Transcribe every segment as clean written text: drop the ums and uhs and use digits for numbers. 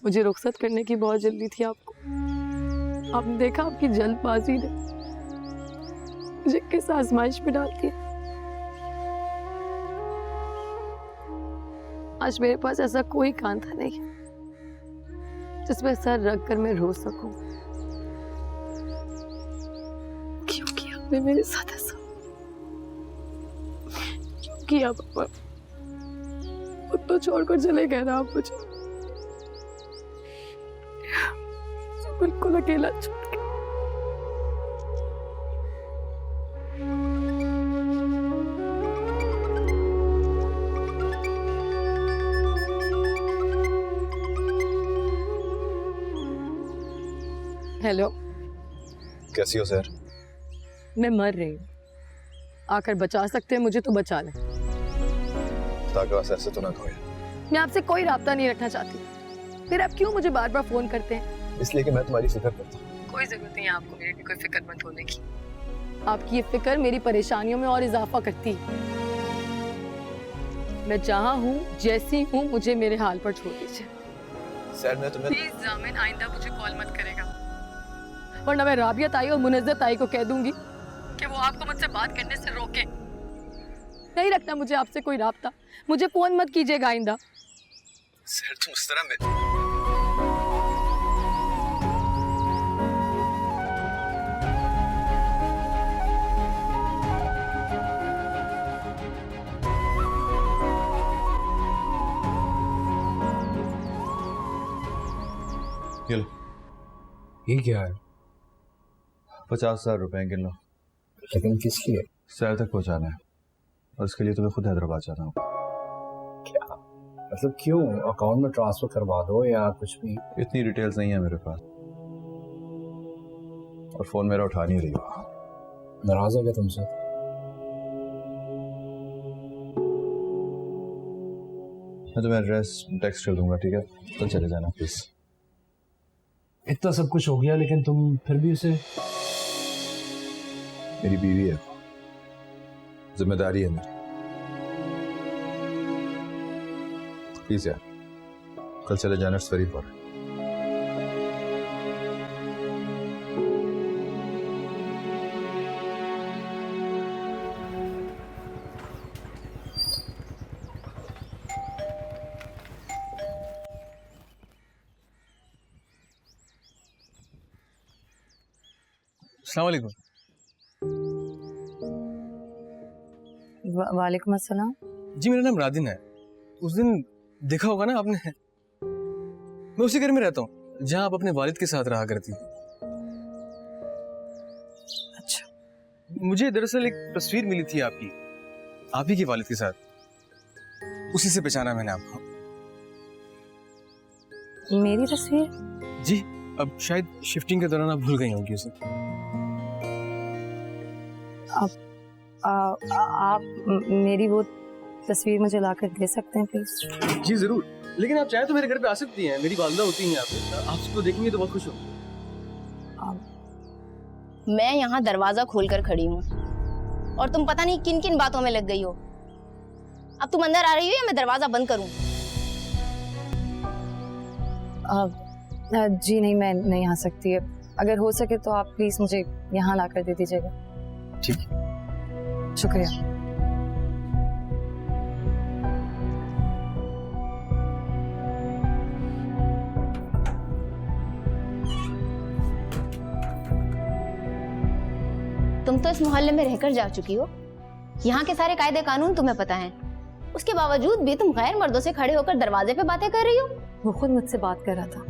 मुझे रुखसत करने की बहुत जल्दी थी आपको। आपने देखा आपकी जल्दबाजी ने मुझे किस आजमाइश में डाल दिया। आज मेरे पास ऐसा कोई कांधा नहीं जिसमें सर रख कर मैं रो सकूं। क्यों किया आपने मेरे साथ ऐसा? क्यों किया पापा? खुद तो छोड़कर चले गए ना आप मुझे, बिल्कुल अकेला छोड़ के। हेलो, कैसी हो सर? मैं मर रही हूँ, आकर बचा सकते हैं मुझे तो बचा लें। सर से तो ना खोए। मैं आपसे कोई राब्ता नहीं रखना चाहती, फिर आप क्यों मुझे बार बार फोन करते हैं? इसलिए कि मैं तुम्हारी फिक्र करता हूँ। कोई जरूरत नहीं है आपको मेरे लिए कोई फिक्रमंद होने की। आपकी ये फिक्र मेरी परेशानियों में और इजाफा करती है। मैं जहाँ हूँ जैसी हूँ मुझे मेरे हाल पर छोड़ दीजिए। सर मैं तुम्हें प्लीज जामिन आइंदा मुझे कॉल मत करेगा, वरना मैं राबिया ताई और मुनज़्ज़त ताई को कह दूंगी कि वो आपको मुझसे बात करने से रोके। नहीं रखना मुझे आपसे कोई राब्ता, मुझे फोन मत कीजिएगा आइंदा। सर तुम इस तरह में ये क्या है? 50,000 रुपए गिन लो। लेकिन किस लिए? शहर तक पहुंचाना है और इसके लिए तुम्हें खुद हैदराबाद जाना होगा। क्या मतलब क्यों? अकाउंट में ट्रांसफर करवा दो या कुछ भी। इतनी डिटेल्स नहीं है मेरे पास और फोन मेरा उठा नहीं रही हो। नाराज है क्या तुमसे? मैं तुम्हें एड्रेस टेक्स्ट कर दूंगा, ठीक है? तो चले जाना प्लीज। इतना सब कुछ हो गया लेकिन तुम फिर भी उसे। मेरी बीवी है, जिम्मेदारी है मेरी। प्लीज यार, कल चले जाना, इट्स वेरी इंपॉर्टेंट। अस्सलाम वालेकुम। वालेकुम अस्सलाम। जी मेरा नाम रादिन है। उस दिन देखा होगा ना आपने, मैं उसी घर में रहता हूँ जहाँ आप अपने वालिद के साथ रहा करती थी। अच्छा, मुझे दरअसल एक तस्वीर मिली थी आपकी, आप ही के वालिद के साथ, उसी से पहचाना मैंने आपको। मेरी तस्वीर? जी, अब शायद शिफ्टिंग के दौरान आप भूल गई होंगी उसे। आप मेरी वो तस्वीर मुझे लाकर दे सकते हैं प्लीज? जी जरूर, लेकिन आप चाहें तो मेरे घर पे आ सकती हैं, मेरी वालिदा होती हैं यहाँ पे, आप उसको देखेंगे तो बहुत खुश हो। मैं यहाँ दरवाजा खोलकर खड़ी हूँ और तुम पता नहीं किन किन बातों में लग गई हो। अब तुम अंदर आ रही हो या मैं दरवाजा बंद करूँ? जी नहीं, मैं नहीं आ सकती है। अगर हो सके तो आप प्लीज मुझे यहाँ लाकर दे दीजिएगा। ठीक, शुक्रिया। तुम तो इस मोहल्ले में रहकर जा चुकी हो, यहाँ के सारे कायदे कानून तुम्हें पता है, उसके बावजूद भी तुम गैर मर्दों से खड़े होकर दरवाजे पे बातें कर रही हो। वो खुद मुझसे बात कर रहा था,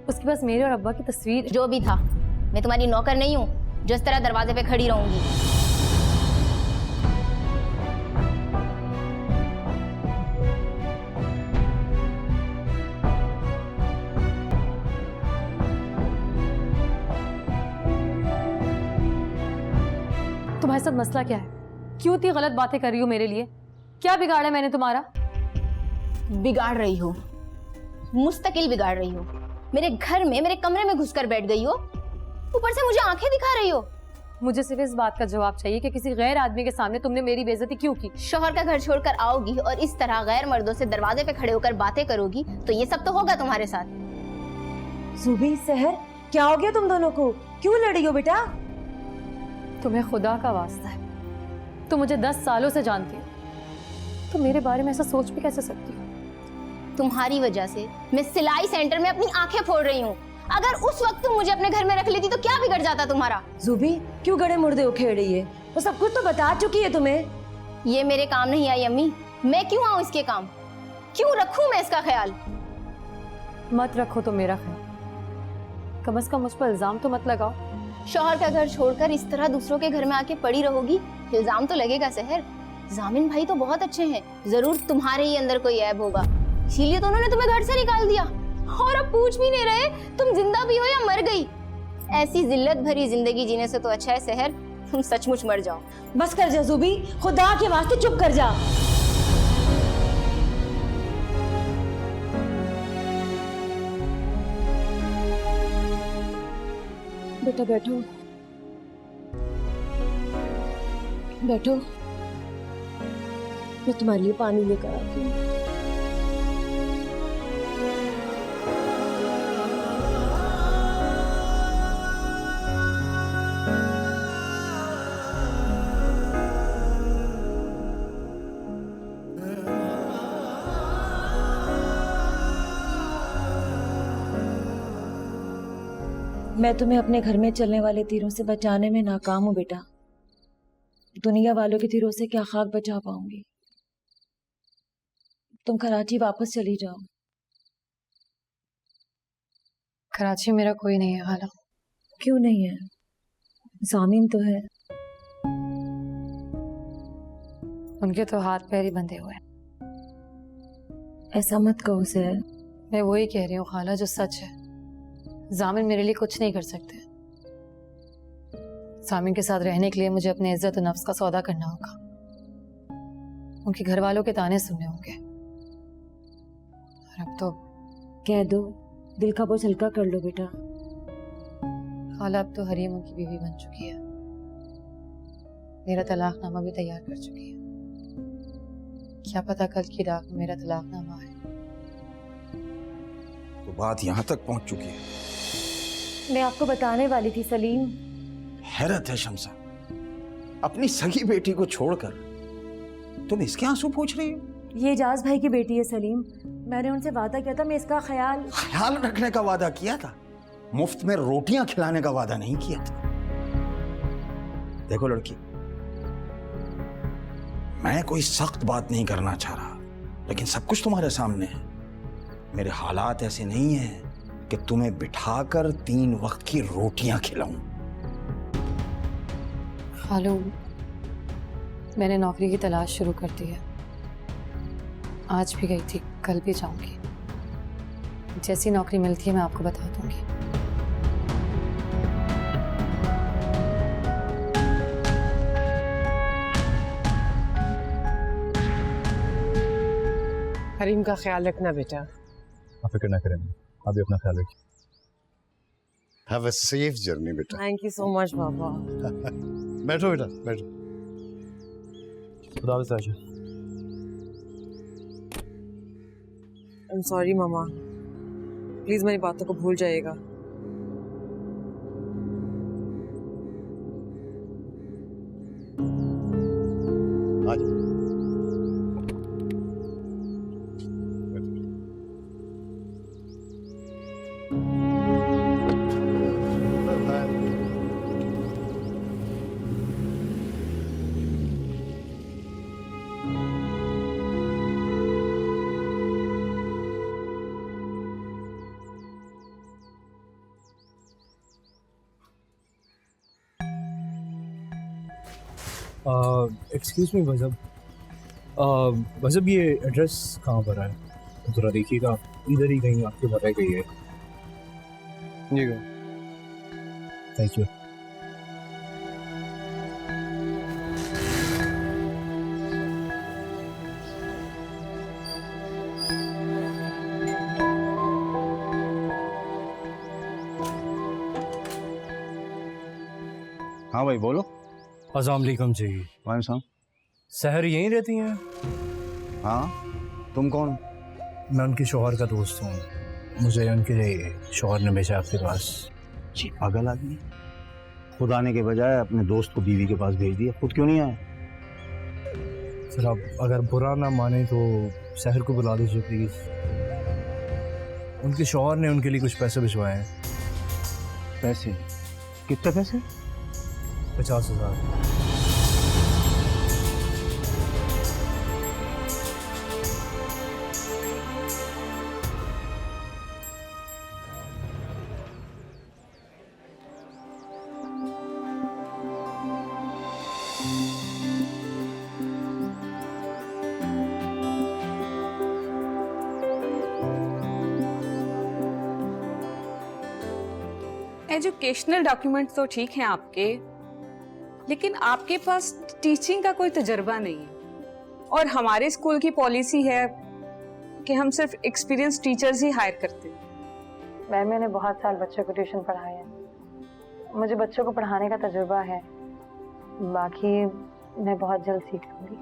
उसके पास मेरे और अब्बा की तस्वीर। जो भी था, मैं तुम्हारी नौकर नहीं हूँ जो इस तरह दरवाजे पे खड़ी रहूंगी। तुम्हारे साथ मसला क्या है? क्यों इतनी गलत बातें कर रही हो मेरे लिए? क्या बिगाड़ा मैंने तुम्हारा? बिगाड़ रही हो, मुस्तकिल बिगाड़ रही हो। मेरे घर में, मेरे कमरे में घुसकर बैठ गई हो, ऊपर से मुझे आंखें दिखा रही हो। मुझे सिर्फ इस बात का जवाब चाहिए कि किसी गैर आदमी के सामने तुमने मेरी बेइज्जती क्यों की? शौहर का घर छोड़कर आओगी और इस तरह गैर मर्दों से दरवाजे पे खड़े होकर बातें करोगी तो ये सब तो होगा तुम्हारे साथ। जुबी, सहर, क्या हो गया तुम दोनों को? क्यों लड़ी हो बेटा? तुम्हें खुदा का वास्ता है, तुम मुझे 10 सालों से जानती हो, तो मेरे बारे में ऐसा सोच भी कैसे सकती हो? तुम्हारी वजह से मैं सिलाई सेंटर में अपनी आंखें फोड़ रही हूँ। अगर उस वक्त तुम मुझे अपने घर में रख लेती तो क्या बिगड़ जाता तुम्हारा? जुबी, क्यों गड़े मुर्दे उखेड़ रही है? वो सब कुछ तो बता चुकी है तुम्हें। ये मेरे काम नहीं आई अम्मी। मैं क्यों आऊँ इसके काम? क्यों रखूं मैं इसका ख्याल? मत रखो तो मेरा ख्याल, कम से कम मुझ पर इल्जाम तो मत लगाओ। शौहर का घर छोड़कर इस तरह दूसरों के घर में आके पड़ी रहोगी, इल्जाम तो लगेगा सहर। जामिन भाई तो बहुत अच्छे हैं, जरूर तुम्हारे ही अंदर कोई ऐब होगा, इसीलिए तो उन्होंने तुम्हें घर से निकाल दिया। और अब पूछ भी नहीं रहे तुम जिंदा भी हो या मर गई। ऐसी जिल्लत भरी जिंदगी जीने से तो अच्छा है सहर तुम सचमुच मर जाओ। बस कर जा जुबी, खुदा के वास्ते चुप कर जा। बेटा बैठो, बैठो, मैं तुम्हारे लिए पानी लेकर आती हूँ। मैं तुम्हें अपने घर में चलने वाले तीरों से बचाने में नाकाम हूं बेटा। दुनिया वालों के तीरों से क्या खाक बचा पाऊंगी। तुम कराची वापस चली जाओ। कराची मेरा कोई नहीं है खाला। क्यों नहीं है? जामिन तो है। उनके तो हाथ पैर ही बंधे हुए हैं। ऐसा मत कहो सर। मैं वही कह रही हूँ खाला जो सच है। जामिन मेरे लिए कुछ नहीं कर सकते। जामिन के साथ रहने के लिए मुझे अपने इज्जत और नफ्स का सौदा करना होगा, उनके घर वालों के ताने सुनने होंगे। और अब तो कह दो, दिल का बोझ हल्का कर लो बेटा। खाला अब तो हरीम उनकी बीवी बन चुकी है, मेरा तलाकनामा भी तैयार कर चुकी है। क्या पता कल की रात में मेरा तलाकनामा है। तो बात यहां तक पहुंच चुकी है। मैं आपको बताने वाली थी सलीम। हैरत है शमसा, अपनी सगी बेटी को छोड़कर तुम इसके आंसू पूछ रही हो? ये एजाज भाई की बेटी है सलीम। मैंने उनसे वादा किया था मैं इसका ख्याल रखने का वादा किया था, मुफ्त में रोटियां खिलाने का वादा नहीं किया था। देखो लड़की, मैं कोई सख्त बात नहीं करना चाह रहा, लेकिन सब कुछ तुम्हारे सामने है। मेरे हालात ऐसे नहीं हैं कि तुम्हें बिठाकर 3 वक्त की रोटियां खिलाऊं। खालू, मैंने नौकरी की तलाश शुरू कर दी है। आज भी गई थी, कल भी जाऊंगी। जैसी नौकरी मिलती है मैं आपको बता दूंगी। हरीम का ख्याल रखना बेटा। आप फिक्र ना करें, आप भी अपना ख्याल रखिए। हैव अ सेफ जर्नी बेटा। थैंक यू सो मच पापा। बैठो बेटा, बैठो। खुदा हाफिज़ Ayesha. I am sorry mama, please मेरी बातों को भूल जाइएगा। आज एक्सक्यूज मी वज़ब, वज़ब ये एड्रेस कहाँ पर है? ज़रा देखिएगा, इधर ही कहीं आपके बताई गई है। जी थैंक यू। हाँ भाई बोलो। अस्सलाम वालेकुम जी। वालेकुम सलाम। सहर यहीं रहती हैं? हाँ, तुम कौन? मैं उनके शौहर का दोस्त हूँ। मुझे उनके शौहर ने भेजा आपके पास। जी पागल आदमी, खुद आने के बजाय अपने दोस्त को बीवी के पास भेज दिया, खुद क्यों नहीं आए? फिर आप अगर बुरा ना माने तो शहर को बुला दीजिए प्लीज। उनके शौहर ने उनके लिए कुछ पैसे भिजवाए हैं। पैसे? कितने पैसे? 50,000। एजुकेशनल डॉक्यूमेंट तो ठीक हैं आपके, लेकिन आपके पास टीचिंग का कोई तजर्बा नहीं है। और हमारे स्कूल की पॉलिसी है कि हम सिर्फ एक्सपीरियंस टीचर्स ही हायर करते हैं। मैम मैंने बहुत साल बच्चों को ट्यूशन पढ़ाया है, मुझे बच्चों को पढ़ाने का तजुर्बा है, बाकी मैं बहुत जल्द सीख लूंगी।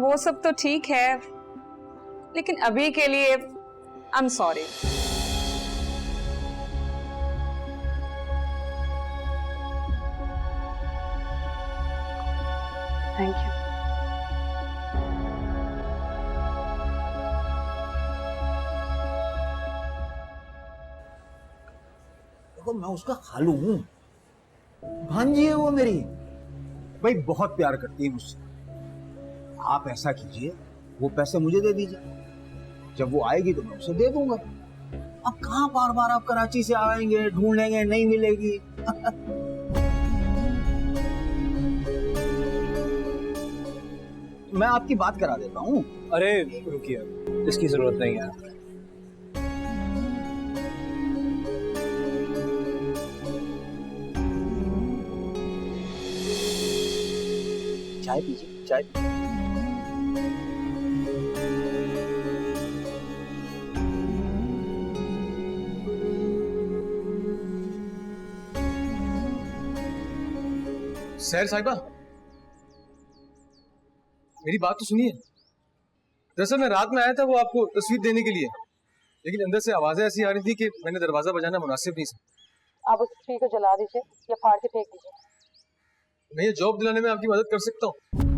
वो सब तो ठीक है, लेकिन अभी के लिए I am sorry. Thank you. देखो मैं उसका खालू हूँ, भांजी है वो मेरी, भाई बहुत प्यार करती है मुझसे। आप ऐसा कीजिए, वो पैसे मुझे दे दीजिए, जब वो आएगी तो मैं उसे दे दूंगा। अब कहाँ बार बार आप कराची से आएंगे, ढूंढेंगे, नहीं मिलेगी। मैं आपकी बात करा देता हूँ। अरे रुकिए, इसकी जरूरत नहीं है। चाय पीजिए, चाय। सहर साहिबा, मेरी बात तो सुनिए। दरअसल मैं रात में आया था वो आपको तस्वीर देने के लिए, लेकिन अंदर से आवाजें ऐसी आ रही थी कि मैंने दरवाजा बजाना मुनासिब नहीं समझा। आप उस तस्वीर को जला दीजिए या फाड़ के फेंक दीजिए। मैं ये जॉब दिलाने में आपकी मदद कर सकता हूँ।